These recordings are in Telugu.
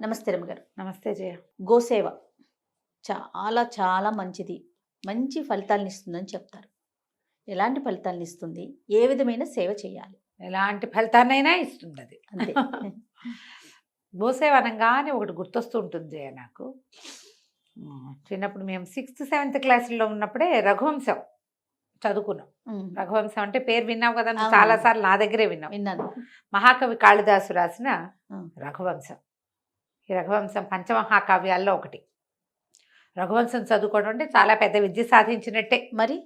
నమస్తే రమగారు. నమస్తే జయ. గోసేవ చాలా చాలా మంచిది. మంచి ఫలితాలను ఇస్తుందని చెప్తారు. ఎలాంటి ఫలితాలను ఇస్తుంది? ఏ విధమైన సేవ చేయాలి? ఎలాంటి ఫలితాన్నైనా ఇస్తుంది అది. అంతే. గోసేవ అనగానే ఒకటి గుర్తొస్తూ ఉంటుంది జయ నాకు. చిన్నప్పుడు మేము 6th 7th క్లాసుల్లో ఉన్నప్పుడే రఘువంశం చదువుకున్నాం. రఘువంశం అంటే పేరు విన్నావు కదా, నువ్వు చాలాసార్లు నా దగ్గరే విన్నాను. మహాకవి కాళిదాసు రాసిన రఘువంశం. ఈ రఘువంశం పంచమహాకావ్యాల్లో ఒకటి. రఘువంశం చదువుకోవడం అంటే చాలా పెద్ద విద్య సాధించినట్టే. మరి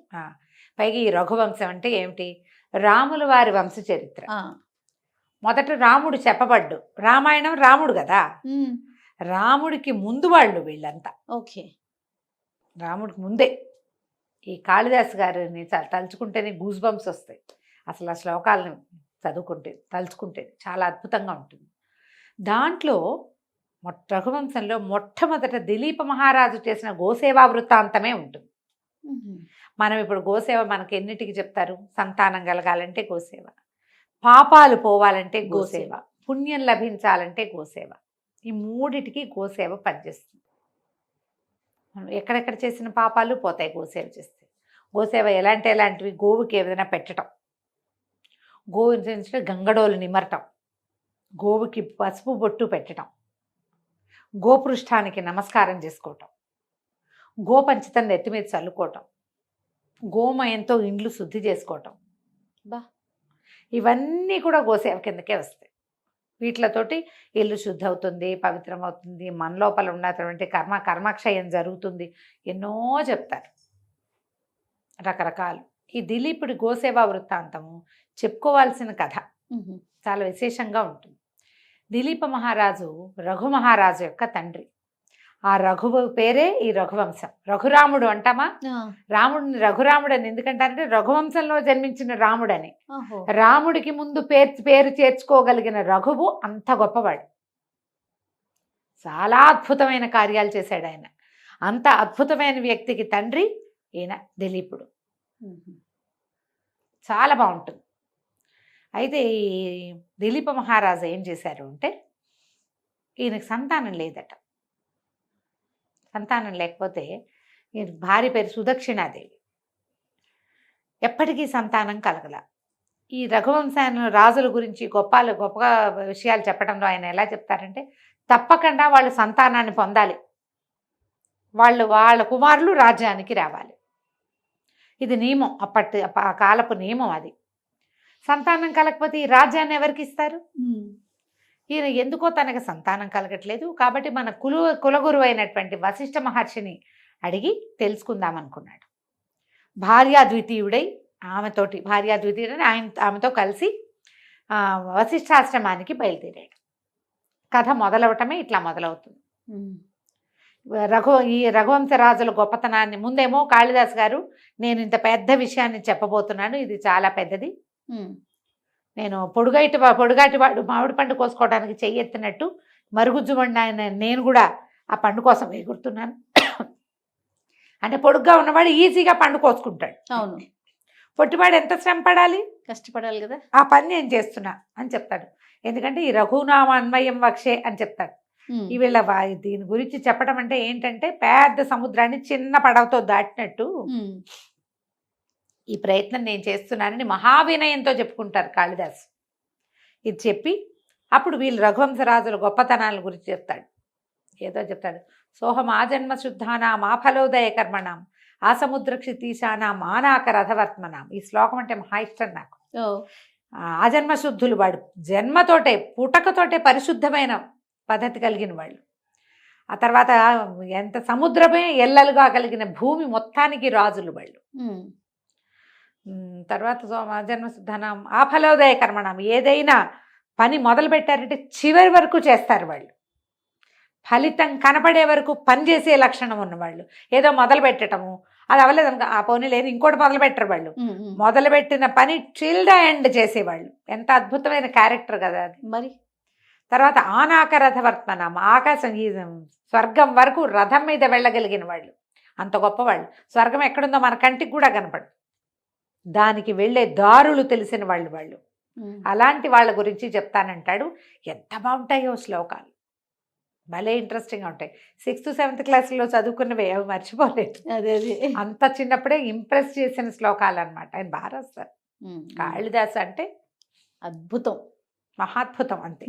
పైగా ఈ రఘువంశం అంటే ఏమిటి? రాముల వారి వంశ చరిత్ర. మొదట రాముడు చెప్పబడ్డు. రామాయణం రాముడు కదా, రాముడికి ముందు వాళ్ళు వీళ్ళంతా. ఓకే, రాముడికి ముందే. ఈ కాళిదాసు గారిని తలుచుకుంటేనే గూస్ బంప్స్ వస్తాయి. అసలు ఆ శ్లోకాలను తలుచుకుంటే చాలా అద్భుతంగా ఉంటుంది. దాంట్లో రఘువంశంలో మొట్టమొదట దిలీప మహారాజు చేసిన గోసేవా వృత్తాంతమే ఉంటుంది. మనం ఇప్పుడు గోసేవ మనకి ఎన్నిటికి చెప్తారు? సంతానం కలగాలంటే గోసేవ, పాపాలు పోవాలంటే గోసేవ, పుణ్యం లభించాలంటే గోసేవ. ఈ మూడిటికి గోసేవ పనిచేస్తుంది. మనం ఎక్కడెక్కడ చేసిన పాపాలు పోతాయి గోసేవ చేస్తే. గోసేవ ఎలాంటివి? గోవుకి ఏదైనా పెట్టడం, గోవు గంగడోలు నిమరటం, గోవుకి పసుపు బొట్టు పెట్టడం, గోపృష్ఠానికి నమస్కారం చేసుకోవటం, గోపంచితం నెత్తి మీద చల్లుకోవటం, గోమయంతో ఇండ్లు శుద్ధి చేసుకోవటం. ఇవన్నీ కూడా గోసేవ కిందకే వస్తాయి. వీటితోటి ఇల్లు శుద్ధి అవుతుంది, పవిత్రం అవుతుంది, మన లోపల ఉన్నటువంటి కర్మక్షయం జరుగుతుంది. ఎన్నో చెప్తారు రకరకాలు. ఈ దిలీపుడి గోసేవా వృత్తాంతము చెప్పుకోవాల్సిన కథ, చాలా విశేషంగా ఉంటుంది. దిలీప మహారాజు రఘు మహారాజు యొక్క తండ్రి. ఆ రఘువు పేరే ఈ రఘువంశం. రఘురాముడు అంటామా? రాముడిని రఘురాముడు అని ఎందుకంటారంటే రఘువంశంలో జన్మించిన రాముడని. రాముడికి ముందు పేరు చేర్చుకోగలిగిన రఘువు అంత గొప్పవాడు. చాలా అద్భుతమైన కార్యాలు చేశాడు ఆయన. అంత అద్భుతమైన వ్యక్తికి తండ్రి ఈయన దిలీపుడు. చాలా బాగుంటుంది. అయితే ఈ దిలీప మహారాజు ఏం చేశారు అంటే, ఈయనకు సంతానం లేదట. సంతానం లేకపోతే ఈయన భార్య పేరు సుదక్షిణాదేవి. ఎప్పటికీ సంతానం కలగల. ఈ రఘువంశాన్ని రాజుల గురించి గొప్పగా విషయాలు చెప్పడంలో ఆయన ఎలా చెప్తారంటే, తప్పకుండా వాళ్ళు సంతానాన్ని పొందాలి, వాళ్ళ కుమారులు రాజ్యానికి రావాలి. ఇది నియమం, ఆ కాలపు నియమం అది. సంతానం కలగకపోతే ఈ రాజ్యాన్ని ఎవరికి ఇస్తారు? ఈయన ఎందుకో తనకు సంతానం కలగట్లేదు కాబట్టి మన కులగురువు అయినటువంటి వశిష్ఠ మహర్షిని అడిగి తెలుసుకుందాం అనుకున్నాడు. భార్యాద్వితీయుడై ఆమెతో కలిసి వశిష్ఠాశ్రమానికి బయలుదేరాడు. కథ మొదలవటమే ఇట్లా మొదలవుతుంది. ఈ రఘువంశరాజుల గొప్పతనాన్ని ముందేమో కాళిదాస్ గారు, నేను ఇంత పెద్ద విషయాన్ని చెప్పబోతున్నాను, ఇది చాలా పెద్దది, నేను పొడుగాటి వాడు మామిడి పండు కోసుకోవడానికి చెయ్యెత్తినట్టు మరుగుజ్జుమండి ఆయన నేను కూడా ఆ పండు కోసం ఎగురుతున్నాను. అంటే పొడుగ్గా ఉన్నవాడు ఈజీగా పండు కోసుకుంటాడు. అవును, పొట్టివాడు ఎంత శ్రమ పడాలి, కష్టపడాలి కదా. ఆ పని నేను చేస్తున్నా అని చెప్తాడు. ఎందుకంటే ఈ రఘునామ అన్వయం వక్షే అని చెప్తాడు. ఈ వీళ్ళ దీని గురించి చెప్పడం అంటే ఏంటంటే, పెద్ద సముద్రాన్ని చిన్న పడవతో దాటినట్టు ఈ ప్రయత్నం నేను చేస్తున్నానని మహావినయంతో చెప్పుకుంటారు కాళిదాసు. ఇది చెప్పి అప్పుడు వీళ్ళు రఘువంశరాజుల గొప్పతనాల గురించి చెప్తాడు. ఏదో చెప్తాడు, సోహం ఆజన్మ శుద్ధానాం ఆఫలోదయ కర్మణాం ఆ సముద్ర క్షితీశానాం ఆనాక రథవర్త్మనాం. ఈ శ్లోకం అంటే మహా ఇష్టం నాకు. ఆజన్మ శుద్ధులు, వాడు జన్మతోటే పుటకతోటే పరిశుద్ధమైన పద్ధతి కలిగిన వాళ్ళు. ఆ తర్వాత ఎంత సముద్రమే ఎల్లలుగా కలిగిన భూమి మొత్తానికి రాజులు వాళ్ళు. తర్వాత జన్మశుద్ధనం ఆఫలోదయ కర్మణం, ఏదైనా పని మొదలు పెట్టారంటే చివరి వరకు చేస్తారు వాళ్ళు. ఫలితం కనపడే వరకు పనిచేసే లక్షణం ఉన్నవాళ్ళు. ఏదో మొదలు పెట్టడము, అది అవ్వలేదు అనుకో ఆ పోనీ లేదు ఇంకోటి మొదలు పెట్టరు వాళ్ళు. మొదలుపెట్టిన పని టిల్ ద ఎండ్ చేసేవాళ్ళు. ఎంత అద్భుతమైన క్యారెక్టర్ కదా అది. మరి తర్వాత ఆనాక రథవర్త్మనం, ఆకాశం ఈ స్వర్గం వరకు రథం మీద వెళ్ళగలిగిన వాళ్ళు. అంత గొప్పవాళ్ళు. స్వర్గం ఎక్కడుందో మన కంటికి కూడా కనపడు, దానికి వెళ్ళే దారులు తెలిసిన వాళ్ళు. అలాంటి వాళ్ళ గురించి చెప్తానంటాడు. ఎంత బాగుంటాయో శ్లోకాలు. భలే ఇంట్రెస్టింగ్గా ఉంటాయి. 6th 7th క్లాస్లో చదువుకున్నవి అవి మర్చిపోలేదు. అదే అంత చిన్నప్పుడే ఇంప్రెస్ చేసిన శ్లోకాలు అనమాట. ఆయన బాగా రాస్తారు. కాళిదాసు అంటే అద్భుతం. మహాద్భుతం అంతే.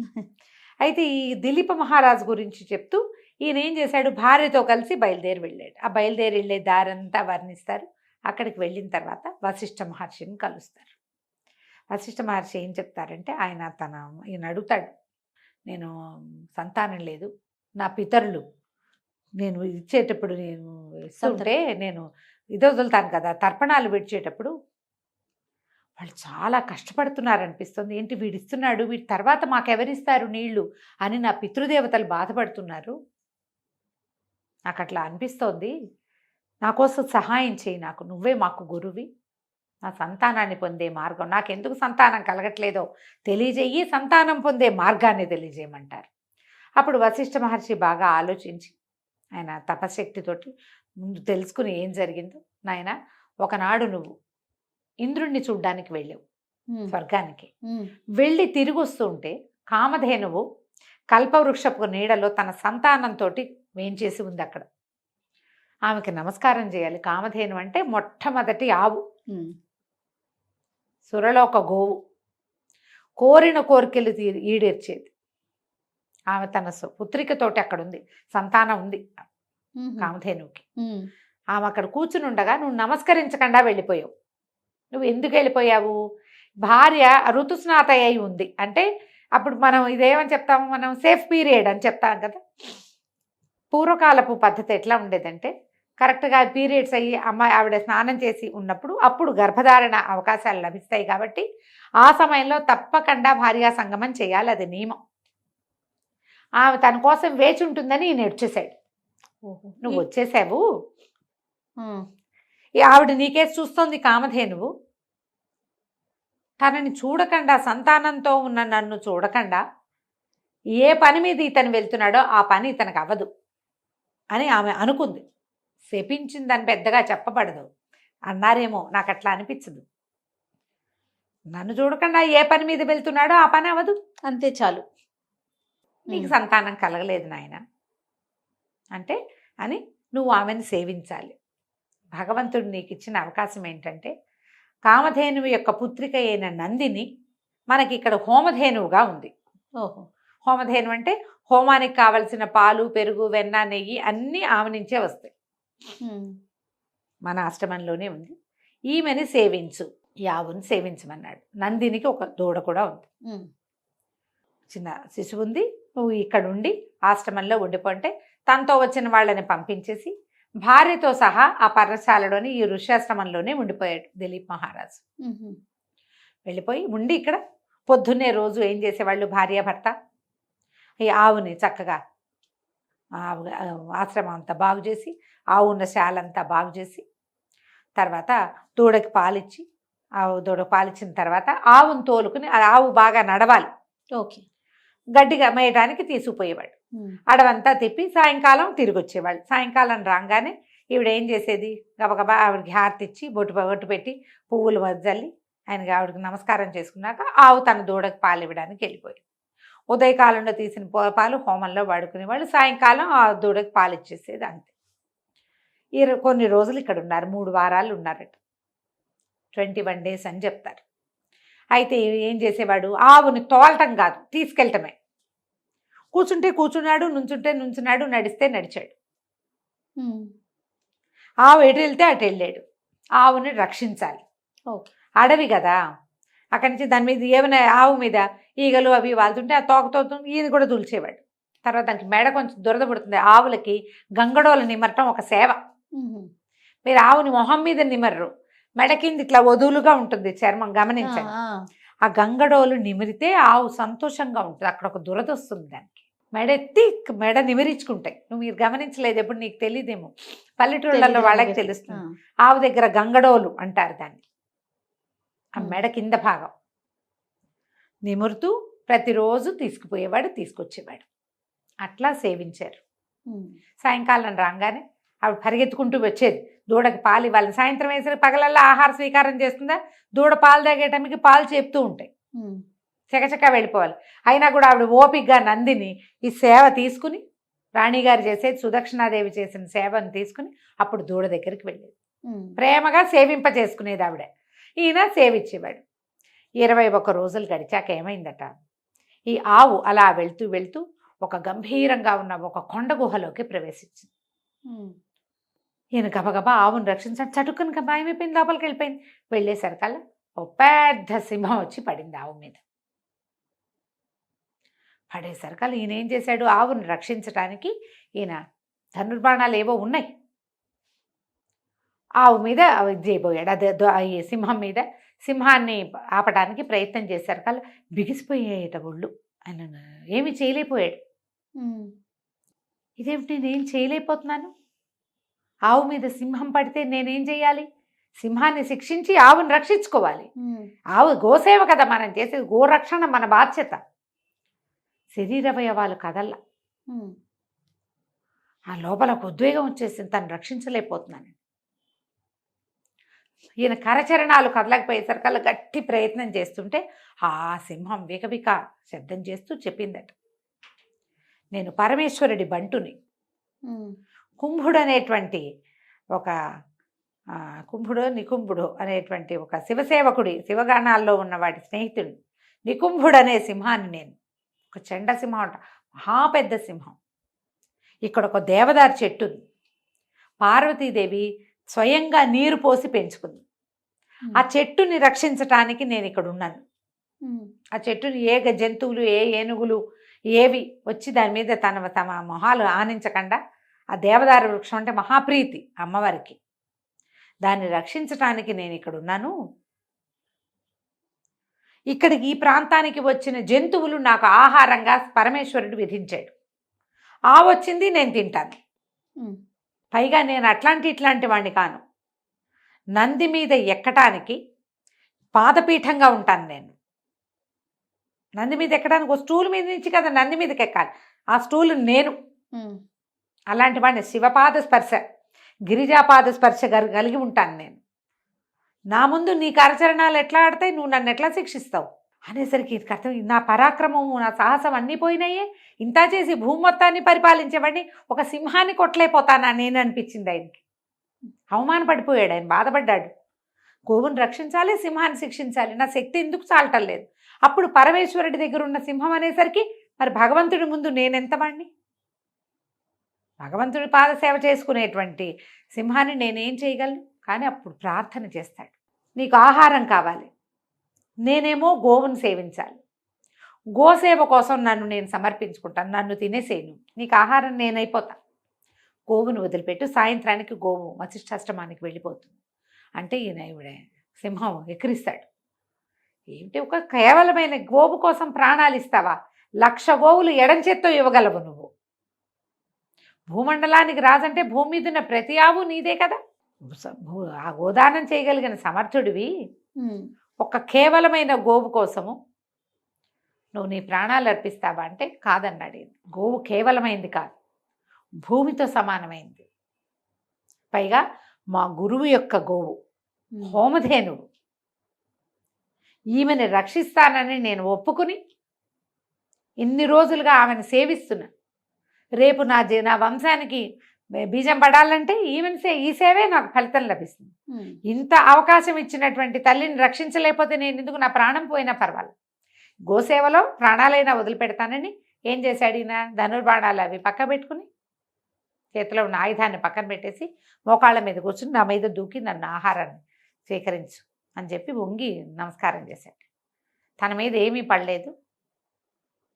అయితే ఈ దిలీప మహారాజు గురించి చెప్తూ ఈయన ఏం చేశాడు, భార్యతో కలిసి బయలుదేరి వెళ్ళాడు. ఆ బయలుదేరి వెళ్ళే దారంతా వర్ణిస్తారు. అక్కడికి వెళ్ళిన తర్వాత వశిష్ఠ మహర్షిని కలుస్తారు. వశిష్ఠ మహర్షి ఏం చెప్తారంటే, ఈయన అడుగుతాడు, నేను సంతానం లేదు, నా పితరులు నేను ఇచ్చేటప్పుడు నేను ఇస్తుంటే నేను ఇది వదులుతాను కదా, తర్పణాలు విడిచేటప్పుడు వాళ్ళు చాలా కష్టపడుతున్నారు అనిపిస్తుంది. ఏంటి వీడిస్తున్నాడు, వీడి తర్వాత మాకెవరిస్తారు నీళ్లు అని నా పితృదేవతలు బాధపడుతున్నారు. నాకు అట్లా అనిపిస్తోంది. నా కోసం సహాయం చేయి, నువ్వే మాకు గురువి. నా సంతానాన్ని పొందే మార్గం, నాకెందుకు సంతానం కలగట్లేదో తెలియజేయి, సంతానం పొందే మార్గాన్ని తెలియజేయమంటారు. అప్పుడు వశిష్ఠ మహర్షి బాగా ఆలోచించి ఆయన తపశక్తితోటి ముందు తెలుసుకుని ఏం జరిగిందో, నాయన ఒకనాడు నువ్వు ఇంద్రుణ్ణి చూడ్డానికి వెళ్ళావు స్వర్గానికి. వెళ్ళి తిరిగి వస్తుంటే కామధేనువు కల్పవృక్షపు నీడలో తన సంతానంతో వేంచేసి ఉంది. అక్కడ ఆమెకి నమస్కారం చేయాలి. కామధేను అంటే మొట్టమొదటి ఆవు, సురలోక గోవు, కోరిన కోరికలు ఈడేర్చేది. ఆమె తన పుత్రికతోటి అక్కడ ఉంది, సంతానం ఉంది కామధేనువుకి. ఆమె అక్కడ కూర్చుని ఉండగా నువ్వు నమస్కరించకుండా వెళ్ళిపోయావు. నువ్వు ఎందుకు వెళ్ళిపోయావు? భార్య ఋతుస్నాత అయి ఉంది అంటే అప్పుడు మనం ఇదేమని చెప్తాము, మనం సేఫ్ పీరియడ్ అని చెప్తాం కదా. పూర్వకాలపు పద్ధతి ఎట్లా ఉండేదంటే, కరెక్ట్గా పీరియడ్స్ అయ్యి ఆవిడ స్నానం చేసి ఉన్నప్పుడు అప్పుడు గర్భధారణ అవకాశాలు లభిస్తాయి. కాబట్టి ఆ సమయంలో తప్పకుండా భార్యా సంగమం చేయాలి, అది నియమం. ఆమె తన కోసం వేచి ఉంటుందని ఈయన వచ్చేసాడు. నువ్వు వచ్చేసావు, ఆవిడ నీకేసి చూస్తోంది కామధేనువు, తనని చూడకుండా, సంతానంతో ఉన్న నన్ను చూడకుండా ఏ పని మీద ఇతను వెళ్తున్నాడో ఆ పని ఇతనికి అవ్వదు అని ఆమె అనుకుంది. శపించిందని పెద్దగా చెప్పబడదు అన్నారేమో, నాకు అట్లా అనిపించదు. నన్ను చూడకుండా ఏ పని మీద వెళ్తున్నాడో ఆ పని అవ్వదు, అంతే చాలు. నీకు సంతానం కలగలేదు నాయన అంటే అని నువ్వు ఆమెను సేవించాలి. భగవంతుడు నీకు ఇచ్చిన అవకాశం ఏంటంటే, కామధేనువు యొక్క పుత్రిక అయిన నందిని మనకి ఇక్కడ హోమధేనువుగా ఉంది. హోమధేను అంటే హోమానికి కావలసిన పాలు, పెరుగు, వెన్న, నెయ్యి అన్నీ ఆమె నుంచే వస్తాయి. మన ఆశ్రమంలోనే ఉంది. ఈమెని సేవించు, ఈ ఆవుని సేవించమన్నాడు. నందినికి ఒక దూడ కూడా ఉంది, చిన్న శిశువు ఉంది. నువ్వు ఇక్కడ ఉండి ఆశ్రమంలో ఉండిపోంటే తనతో వచ్చిన వాళ్ళని పంపించేసి భార్యతో సహా ఆ పర్ణశాలలోని ఈ ఋష్యాశ్రమంలోనే ఉండిపోయాడు దిలీప్ మహారాజు. వెళ్ళిపోయి ఉండి ఇక్కడ పొద్దున్నే రోజు ఏం చేసేవాళ్ళు, భార్యాభర్త ఈ ఆవుని చక్కగా ఆశ్రమం అంతా బాగు చేసి, ఆవు ఉన్న శాలంతా బాగు చేసి, తర్వాత దూడకి పాలిచ్చి, దూడకి పాలిచ్చిన తర్వాత ఆవును తోలుకుని, ఆవు బాగా నడవాలి, గడ్డిగా మేయడానికి తీసుకుపోయేవాడు. అడవంతా తిప్పి సాయంకాలం తిరిగి వచ్చేవాళ్ళు. సాయంకాలం రాగానే ఈవిడ ఏం చేసేది, గబగబా ఆవిడకి హారతి ఇచ్చి బొట్టు పెట్టి పువ్వులు వద్దల్లి ఆయనకి ఆవిడకి నమస్కారం చేసుకున్నాక ఆవు తన దూడకి పాలు ఇవ్వడానికి వెళ్ళిపోయింది. ఉదయకాలంలో తీసిన పాలు హోమంలో వాడుకునేవాళ్ళు, సాయంకాలం ఆ దూడకి పాలు ఇచ్చేసేది, అంతే. కొన్ని రోజులు ఇక్కడ ఉన్నారు, 3 వారాలు ఉన్నారట. 21 days అని చెప్తారు. అయితే ఏం చేసేవాడు, ఆవుని తోలటం కాదు, తీసుకెళ్ళటమే. కూర్చుంటే కూర్చున్నాడు, నుంచుంటే నుంచున్నాడు, నడిస్తే నడిచాడు. ఆవు ఎటు వెళ్తే అటు వెళ్ళాడు. ఆవుని రక్షించాలి, అడవి కదా. అక్కడి నుంచి దాని మీద ఏమైనా ఆవు మీద ఈగలు అవి వాళ్తుంటే ఆ తోకతో ఈయన కూడా తులిచేవాడు. తర్వాత దానికి మెడ కొంచెం దురద పుడుతుంది. ఆవులకి గంగడోలు నిమరటం ఒక సేవ. మీరు ఆవుని మొహం మీద నిమర్రు, మెడ కింద ఇట్లా వదులుగా ఉంటుంది చర్మం, గమనించండి. ఆ గంగడోలు నిమిరితే ఆవు సంతోషంగా ఉంటుంది. అక్కడ ఒక దురద వస్తుంది దానికి. మెడ నిమిరించుకుంటాయి. మీరు గమనించలేదు ఎప్పుడు, నీకు తెలియదేమో, పల్లెటూళ్ళల్లో వాళ్ళకి తెలుస్తుంది. ఆవు దగ్గర గంగడోలు అంటారు దాన్ని. ఆ మెడ కింద భాగం నిమురుతూ ప్రతిరోజు తీసుకుపోయేవాడు, తీసుకొచ్చేవాడు. అట్లా సేవించారు. సాయంకాలం రాగానే ఆవిడ పరిగెత్తుకుంటూ వచ్చేది, దూడకి పాలు ఇవ్వాలి. సాయంత్రం వేసరికి పగలల్లా ఆహార స్వీకారం చేస్తుందా, దూడ పాలు తాగేటమికి పాలు చెప్తూ ఉంటాయి, చకచకా వెళ్ళిపోవాలి. అయినా కూడా ఆవిడ ఓపికగా నందిని ఈ సేవ తీసుకుని రాణిగారు చేసేది సుదక్షిణాదేవి చేసిన సేవను తీసుకుని అప్పుడు దూడ దగ్గరికి వెళ్ళేది. ఉమ్. ప్రేమగా సేవింపజేసుకునేది ఆవిడ. ఈయన సేవించేవాడు. 21 రోజులు గడిచాక ఏమైందట, ఈ ఆవు అలా వెళ్తూ వెళ్తూ ఒక గంభీరంగా ఉన్న ఒక కొండ గుహలోకి ప్రవేశించింది. ఉమ్. ఈయన గబగబా ఆవును రక్షించడం చటుక్కుని భయమైపోయింది, లోపలికి వెళ్ళిపోయింది. వెళ్ళేసరికల్లా ఓ పెద్ద సింహం వచ్చి పడింది ఆవు మీద. పడేసరికల్లా ఈయన ఏం చేశాడు, ఆవును రక్షించడానికి ఈయన ధనుర్బాణాలు ఏవో ఉన్నాయి, ఆవు మీద ఇది చేయబోయాడు. అదే ఈ సింహం మీద, సింహాన్ని ఆపడానికి ప్రయత్నం చేశారు కల్లా బిగిసిపోయేట ఒళ్ళు. ఆయన ఏమి చేయలేకపోయాడు. ఉమ్. ఇదేమిటి, నేనేం చేయలేకపోతున్నాను, ఆవు మీద సింహం పడితే నేనేం చేయాలి, సింహాన్ని శిక్షించి ఆవును రక్షించుకోవాలి. ఉమ్. ఆవు గోసేవ కదా మనం చేసేది, గోరక్షణ మన బాధ్యత. శరీరవయవాలు కదల్లా. ఉమ్. ఆ లోపల ఒక ఉద్వేగం వచ్చేసింది, తను రక్షించలేకపోతున్నాను. ఈయన కరచరణాలు కదలకపోయేసరికల్లా గట్టి ప్రయత్నం చేస్తుంటే ఆ సింహం వికవిక శబ్దం చేస్తూ చెప్పిందట, నేను పరమేశ్వరుడి బంటుని. ఉమ్. కుంభుడు అనేటువంటి ఒక నికుంభుడు అనేటువంటి ఒక శివసేవకుడి, శివగానాల్లో ఉన్న వాడి స్నేహితుడు నికుంభుడు అనే సింహాన్ని నేను. ఒక చెండ సింహం అంట, మహాపెద్ద సింహం. ఇక్కడ ఒక దేవదారు చెట్టు ఉంది, పార్వతీదేవి స్వయంగా నీరు పోసి పెంచుకుంది. ఆ చెట్టుని రక్షించటానికి నేను ఇక్కడ ఉన్నాను. ఆ చెట్టుని ఏ జంతువులు, ఏ ఏనుగులు ఏవి వచ్చి దాని మీద తమ మొహాలు ఆనించకుండా, ఆ దేవదార వృక్షం అంటే మహాప్రీతి అమ్మవారికి, దాన్ని రక్షించటానికి నేను ఇక్కడ ఉన్నాను. ఇక్కడికి ఈ ప్రాంతానికి వచ్చిన జంతువులు నాకు ఆహారంగా పరమేశ్వరుడు విధించాడు. వచ్చింది నేను తింటాను. పైగా నేను ఇట్లాంటి వాడిని కాను. నంది మీద ఎక్కటానికి పాదపీఠంగా ఉంటాను నేను. నంది మీద ఎక్కడానికి ఒక స్టూల్ మీద నుంచి కదా నంది మీదకి ఎక్కాలి, ఆ స్టూల్ నేను. అలాంటి వాడిని శివపాద స్పర్శ, గిరిజాపాద స్పర్శ కలిగి ఉంటాను నేను. నా ముందు నీ కరచరణాలు ఎట్లా ఆడతాయి, నువ్వు నన్ను ఎట్లా శిక్షిస్తావు అనేసరికి అర్థం, నా పరాక్రమము, నా సాహసం అన్నీ పోయినాయే. ఇంత చేసి భూమి మొత్తాన్ని పరిపాలించేవాడిని ఒక సింహాన్ని కొట్టలేకపోతానా నేను అనిపించింది ఆయనకి. అవమానపడిపోయాడు ఆయన, బాధపడ్డాడు. గోవును రక్షించాలి, సింహాన్ని శిక్షించాలి, నా శక్తి ఎందుకు చాలటం లేదు. అప్పుడు పరమేశ్వరుడి దగ్గర ఉన్న సింహం అనేసరికి మరి భగవంతుడి ముందు నేనెంత వాడిని, భగవంతుడి పాదసేవ చేసుకునేటువంటి సింహాన్ని నేనేం చేయగలను. కానీ అప్పుడు ప్రార్థన చేస్తాడు, నీకు ఆహారం కావాలి, నేనేమో గోవును సేవించాలి, గోసేవ కోసం నన్ను నేను సమర్పించుకుంటాను, నన్ను తినేసేను, నీకు ఆహారం నేనైపోతా, గోవును వదిలిపెట్టు. సాయంత్రానికి గోవు వశిష్ఠాశ్రమానికి వెళ్ళిపోతుంది. అంటే ఈయన సింహం ఎక్కిరిస్తాడు, ఏంటి ఒక కేవలమైన గోవు కోసం ప్రాణాలు ఇస్తావా, 1,00,000 గోవులు ఎడం చేత్తో ఇవ్వగలవు నువ్వు. భూమండలానికి రాజంటే భూమి మీద ఉన్న ప్రతి ఆవు నీదే కదా, ఆ గోదానం చేయగలిగిన సమర్థుడివి. ఒక కేవలమైన గోవు కోసము నువ్వు నీ ప్రాణాలు అర్పిస్తావా అంటే కాదన్నాడు. గోవు కేవలమైంది కాదు, భూమితో సమానమైంది. పైగా మా గురువు యొక్క గోవు, హోమధేనువు. ఈమెను రక్షిస్తానని నేను ఒప్పుకుని ఇన్ని రోజులుగా ఆమెను సేవిస్తున్నా. రేపు నా వంశానికి బీజం పడాలంటే ఈ సేవే నాకు ఫలితం లభిస్తుంది. ఇంత అవకాశం ఇచ్చినటువంటి తల్లిని రక్షించలేకపోతే నేను ఎందుకు, నా ప్రాణం పోయినా పర్వాలేదు, గోసేవలో ప్రాణాలైనా వదిలిపెడతానని ఏం చేశాడు ఈయన, ధనుర్బాణాలు అవి పక్క పెట్టుకుని చేతిలో ఉన్న ఆయుధాన్ని పక్కన పెట్టేసి మోకాళ్ళ మీద కూర్చుని నా మీద దూకి నన్ను ఆహారాన్ని స్వీకరించు అని చెప్పి వంగి నమస్కారం చేశాడు. తన మీద ఏమీ పడలేదు.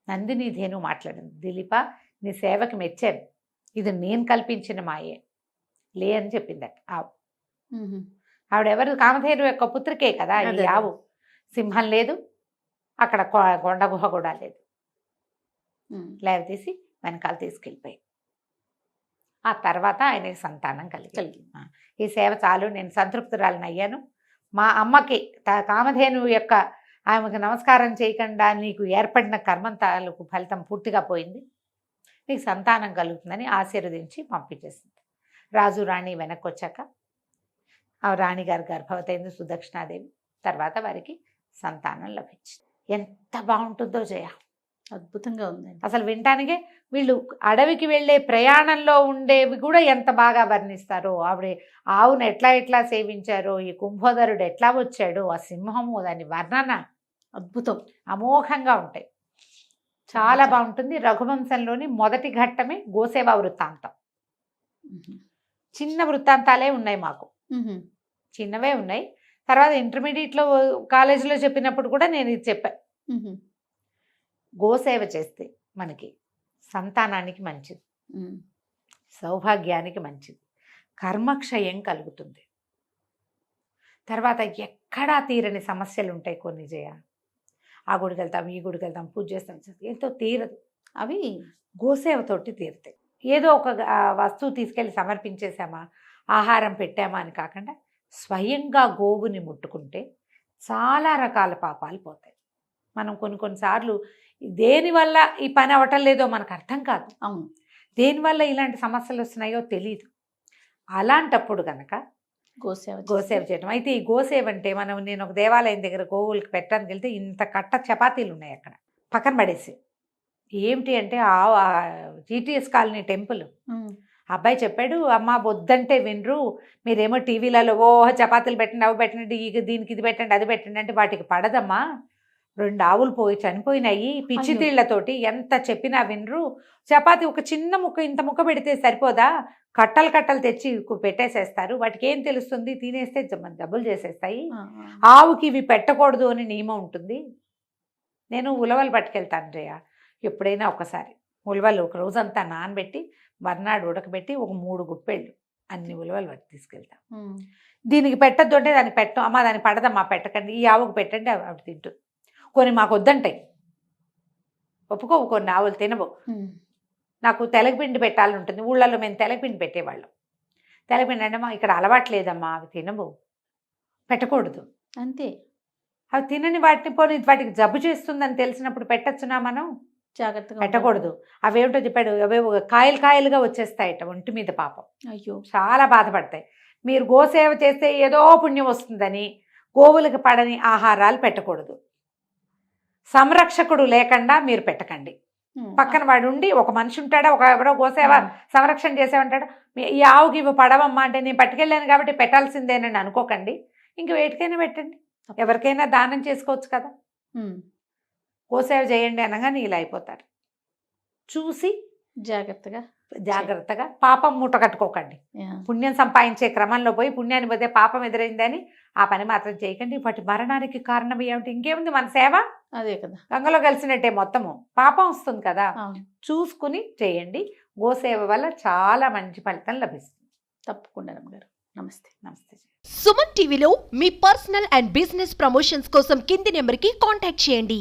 నందిని ధేను మాట్లాడింది, దిలీప నీ సేవకి మెచ్చాను, ఇది నేను కల్పించిన మాయే లే అని చెప్పిందట ఆవు. ఆవిడెవరు, కామధేను యొక్క పుత్రికే కదా ఈ ఆవు. సింహం లేదు అక్కడ, కొండ గుహ కూడా లేదు. లేవ తీసి వెనకాల తీసుకెళ్ళిపోయి ఆ తర్వాత ఆయనకి సంతానం కలిగింది. ఈ సేవ చాలు, నేను సంతృప్తురాలను అయ్యాను. మా అమ్మకి కామధేను యొక్క ఆమెకు నమస్కారం చేయకుండా నీకు ఏర్పడిన కర్మంతాలకు ఫలితం పూర్తిగా పోయింది, నీకు సంతానం కలుగుతుందని ఆశీర్వదించి పంపించేసింది. రాజు రాణి వెనక్కి వచ్చాక ఆ రాణిగారి గర్భవతి అయింది సుదక్షిణాదేవి. తర్వాత వారికి సంతానం లభించింది. ఎంత బాగుంటుందో జయ. అద్భుతంగా ఉందండి. అసలు వినటానికే వీళ్ళు అడవికి వెళ్ళే ప్రయాణంలో ఉండేవి కూడా ఎంత బాగా వర్ణిస్తారో, ఆవిడ ఆవును ఎట్లా ఎట్లా సేవించారో, ఈ కుంభోదరుడు ఎట్లా వచ్చాడో, ఆ సింహము దాని వర్ణన అద్భుతం. అమోఘంగా ఉంటాయి. చాలా బాగుంటుంది. రఘువంశంలోని మొదటి ఘట్టమే గోసేవ వృత్తాంతం. చిన్న వృత్తాంతాలే ఉన్నాయి మాకు, చిన్నవే ఉన్నాయి. తర్వాత ఇంటర్మీడియట్లో కాలేజీలో చెప్పినప్పుడు కూడా నేను ఇది చెప్పాను. గోసేవ చేస్తే మనకి సంతానానికి మంచిది, సౌభాగ్యానికి మంచిది, కర్మక్షయం కలుగుతుంది. తర్వాత ఎక్కడా తీరని సమస్యలు ఉంటాయి కొన్ని. జయ, ఆ గుడికి వెళ్తాం, ఈ గుడికి వెళ్తాం, పూజ చేస్తాం, ఎంతో తీరదు. అవి గోసేవతోటి తీరుతాయి. ఏదో ఒక వస్తువు తీసుకెళ్ళి సమర్పించేసామా, ఆహారం పెట్టామా అని కాకుండా స్వయంగా గోవుని ముట్టుకుంటే చాలా రకాల పాపాలు పోతాయి. మనం కొన్నిసార్లు దేనివల్ల ఈ పని అవ్వటం లేదో మనకు అర్థం కాదు. అవును, దేనివల్ల ఇలాంటి సమస్యలు వస్తున్నాయో తెలియదు. అలాంటప్పుడు కనుక గోసేవ చేయడం. అయితే ఈ గోసేవ అంటే నేను ఒక దేవాలయం దగ్గర గోవులకి పెట్టడానికి వెళ్తే ఇంత కట్ట చపాతీలు ఉన్నాయి అక్కడ పక్కన పడేసి. ఏమిటి అంటే జీటీఎస్ కాలనీ టెంపుల్. అబ్బాయి చెప్పాడు, అమ్మ వద్దంటే వినరు, మీరేమో టీవీలలో చపాతీలు పెట్టండి, అవి పెట్టండి, దీనికి ఇది పెట్టండి, అది పెట్టండి అంటే వాటికి పడదమ్మా. 2 ఆవులు చనిపోయినాయి పిచ్చి తీళ్లతోటి, ఎంత చెప్పినా వినరు. చపాతీ ఒక చిన్న ముక్క, ఇంత ముక్క పెడితే సరిపోదా, కట్టలు కట్టలు తెచ్చి పెట్టేసేస్తారు, వాటికి ఏం తెలుస్తుంది, తినేస్తే డబ్బులు చేసేస్తాయి. ఆవుకి ఇవి పెట్టకూడదు అని నియమం ఉంటుంది. నేను ఉలవలు పట్టుకెళ్తాను జయ, ఎప్పుడైనా ఒకసారి ఉలవలు ఒక రోజంతా నానబెట్టి మర్నాడు ఉడకబెట్టి ఒక 3 గుప్పెళ్ళు అన్ని ఉలవలు పట్టి తీసుకెళ్తాం. దీనికి పెట్టద్దు అంటే దానికి పెట్టం, అమ్మ దానికి పడదమ్మా పెట్టకండి, ఈ ఆవుకు పెట్టండి, అవి తింటుంది. కొన్ని మాకు వద్దంటాయి, ఒప్పుకోవు, కొన్ని ఆవులు తినవు. నాకు తెలగపిండి పెట్టాలని ఉంటుంది, ఊళ్ళల్లో మేము తెలగపిండి పెట్టేవాళ్ళం. తెలగపిండి అంటే ఇక్కడ అలవాట్లేదమ్మా, అవి తినవు, పెట్టకూడదు అంతే. అవి తినని వాటిని పోనీ వాటికి జబ్బు చేస్తుందని తెలిసినప్పుడు పెట్టచ్చునా మనం, జాగ్రత్తగా పెట్టకూడదు. అవేమిటో చెప్పాడు, అవేవో కాయలుగా వచ్చేస్తాయట ఒంటి మీద, పాపం. అయ్యో, చాలా బాధపడతాయి. మీరు గోసేవ చేస్తే ఏదో పుణ్యం వస్తుందని గోవులకు పడని ఆహారాలు పెట్టకూడదు. సంరక్షకుడు లేకుండా మీరు పెట్టకండి. పక్కన వాడు ఉండి, ఒక మనిషి ఉంటాడా, ఎవరో గోసేవ సంరక్షణ చేసేవంటాడా, ఈ ఆవుకి ఇవి పడవమ్మా అంటే నేను పట్టుకెళ్ళాను కాబట్టి పెట్టాల్సిందేనని అనుకోకండి. ఇంక వేటికైనా పెట్టండి, ఎవరికైనా దానం చేసుకోవచ్చు కదా. గోసేవ చేయండి అనగానే ఇలా అయిపోతారు. చూసి జాగ్రత్తగా పాపం మూట కట్టుకోకండి. పుణ్యం సంపాదించే క్రమంలో పోయి పుణ్యాన్ని పోతే పాపం ఎదురైందని ఆ పని మాత్రం చేయకండి. వాటి మరణానికి కారణం ఏమిటి, ఇంకేముంది, మన సేవ అదే కదా, గంగలో కలిసినట్టే మొత్తము, పాపం వస్తుంది కదా. చూసుకుని చేయండి. గోసేవ వల్ల చాలా మంచి ఫలితం లభిస్తుంది. తప్పకుండా రమ్మగారు. నమస్తే. నమస్తే. సుమన్ టీవీలో మీ పర్సనల్ అండ్ బిజినెస్ ప్రమోషన్స్ కోసం కింది నెంబర్కి కాంటాక్ట్ చేయండి.